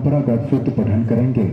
परंपरागत शुद्ध पठन करेंगे।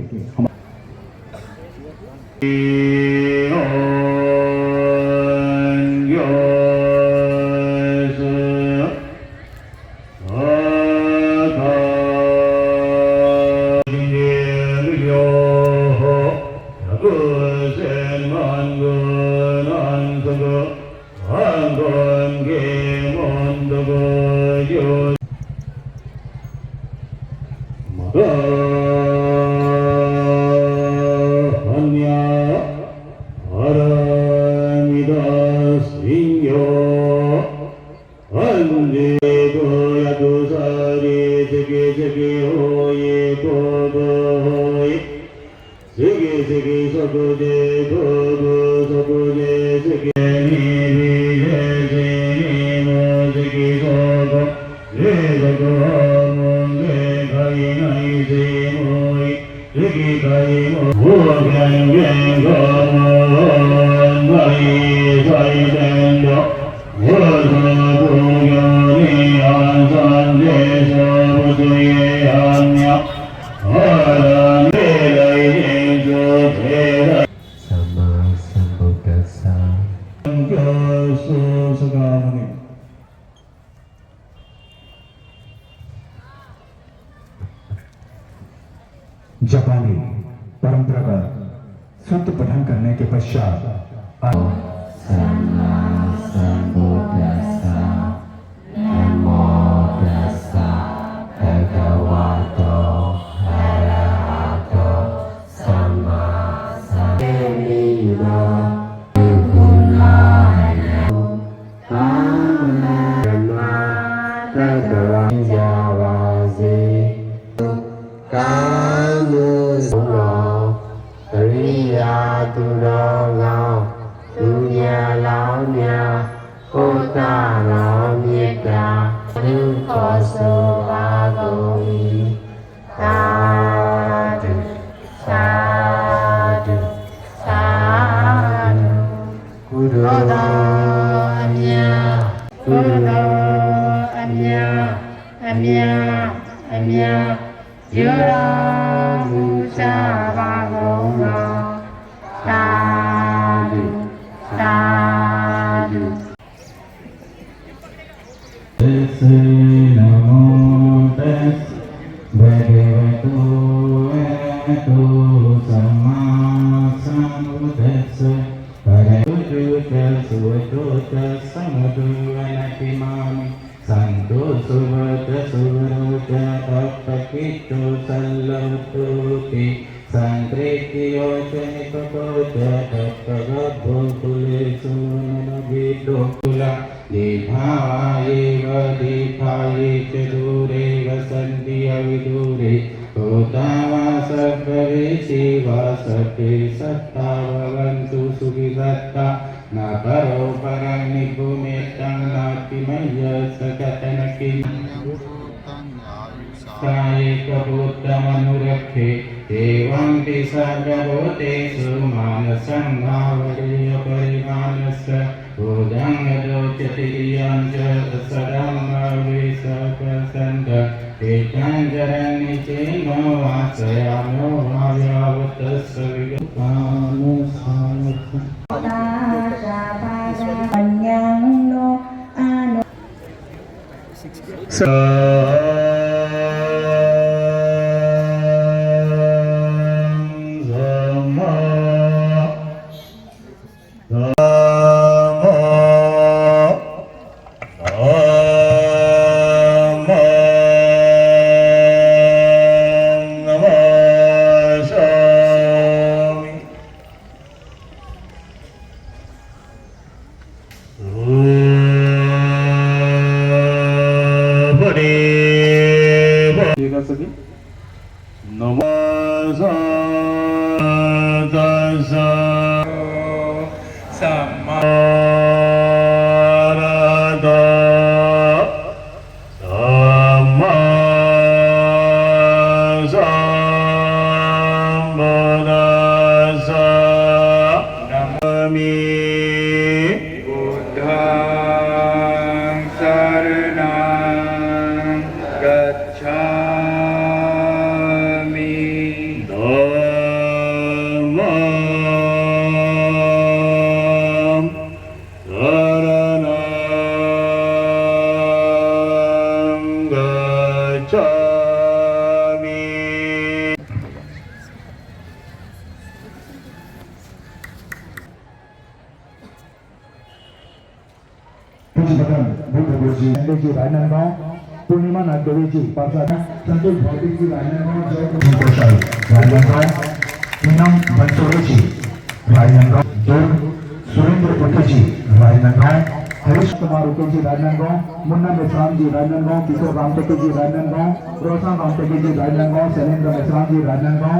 जापानी परंपरागत शुद्ध पठन करने के पश्चात गच्छामि। पूज्य भगवान बुद्ध जी जी राजनांदगांव, पूर्णिमा नागदेवी जी पासा, संतोष भौतिक जी राजनांदगांव, जय राजनांदगांव, पूनम बंसोड़े जी राजनांदगांव, दुर्ग सुरेंद्र पुत्र जी राजनांदगांव, हरीश कुमार उके जी राजनांदगांव, मुन्ना मेश्राम जी राजनांदगांव, किशोर रामटेके जी राजनांदगांव, रोशन रामटेके जी राजनांदगांव, शैलेंद्र मेश्राम जी राजनांदगांव।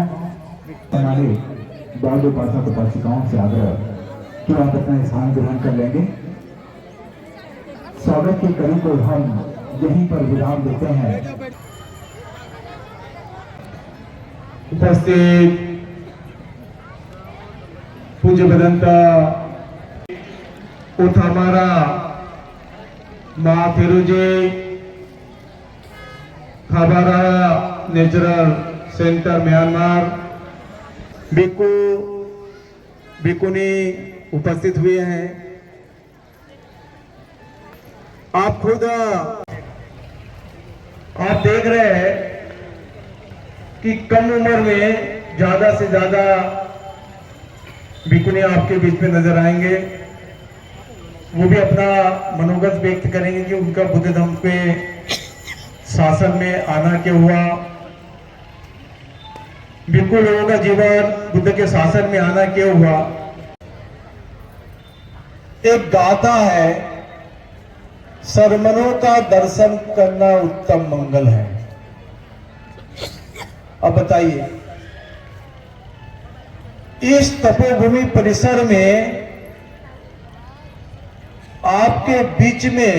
हमारे बाल उपासक उपासिकाओं से आग्रह कि आप अपना स्थान ग्रहण कर लेंगे। स्वागत की कड़ी को हम यहीं पर विराम देते हैं। उपस्थित पूज्य भदंता उठ हमारा माँ फिरोजी खबारा नेचुरल सेंटर म्यांमार भिक्खु भिक्खुनी उपस्थित हुए हैं। आप खुद आप देख रहे हैं कि कम उम्र में ज्यादा से ज्यादा भिक्खुनी आपके बीच में नजर आएंगे। वो भी अपना मनोगत व्यक्त करेंगे कि उनका बुद्ध धर्म पे शासन में आना क्यों हुआ, भिक्खु लोगों का जीवन बुद्ध के शासन में आना क्यों हुआ। एक गाथा है, सरमनों का दर्शन करना उत्तम मंगल है। अब बताइए, इस तपोभूमि परिसर में आपके बीच में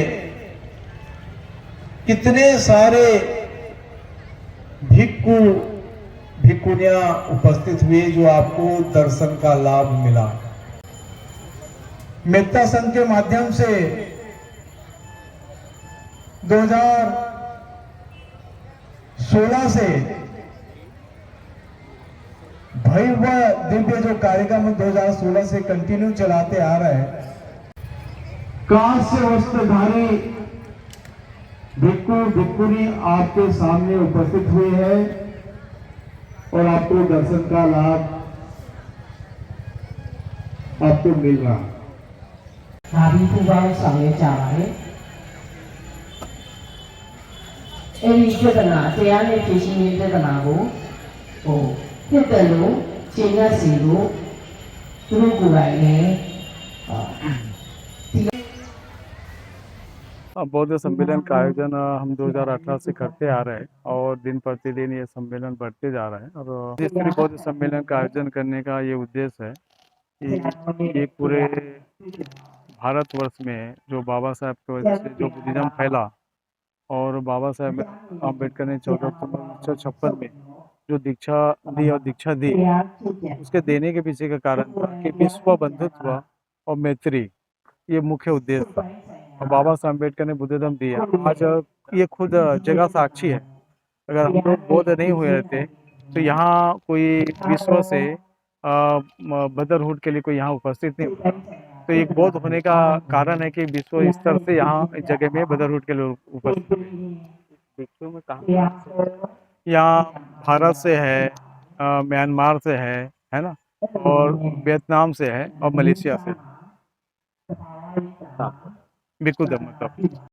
कितने सारे भिक्खु भिक्खुनियां उपस्थित हुए जो आपको दर्शन का लाभ मिला। मेत्ता संघ के माध्यम से 2016 से भव्य दिव्य जो कार्यक्रम 2016 से कंटिन्यू चलाते आ रहे हैं। कांस्य वस्त्रधारी भिक्खु भिक्खुनी आपके सामने उपस्थित हुए हैं और आपको दर्शन का लाभ आपको मिल रहा। ဒါပြီးပူပေါင်းဆောင်ရွက်ကြပါတယ်အဲ့ဒီပြဿနာတရားနဲ့ဖြေရှင်းရေးပြဿနာကိုဖြစ်တယ်လို့ရှင်းရစီလို့သူတို့ကိုယ်တိုင်လည်း बौद्ध सम्मेलन का आयोजन हम 2018 से करते आ रहे हैं और दिन प्रतिदिन ये सम्मेलन बढ़ते जा रहा है। और जिस बौद्ध सम्मेलन का आयोजन करने का ये उद्देश्य है कि ये पूरे भारतवर्ष में जो बाबा साहब की वजह से जो बुद्धिज्म फैला और बाबा साहब अम्बेडकर ने 14 अक्टूबर 1956 में जो दीक्षा दी और दीक्षा दी, उसके देने के पीछे का कारण था कि विश्व बंधुत्व और मैत्री, ये मुख्य उद्देश्य था। और बाबा साहब अम्बेडकर ने बुद्ध धर्म दिया। आज ये खुद जगह साक्षी है, अगर हम लोग बौद्ध नहीं हुए रहते तो यहाँ कोई विश्व से ब्रदरहुड के लिए कोई यहाँ उपस्थित नहीं होता। तो एक बौद्ध होने का कारण है कि विश्व स्तर से यहाँ इस जगह में ब्रदरहुड के लोग उपस्थित हैं। में कहाँ यहाँ भारत से है, म्यांमार से है ना, और वियतनाम से है और मलेशिया से भिक्खु धर्म मतलब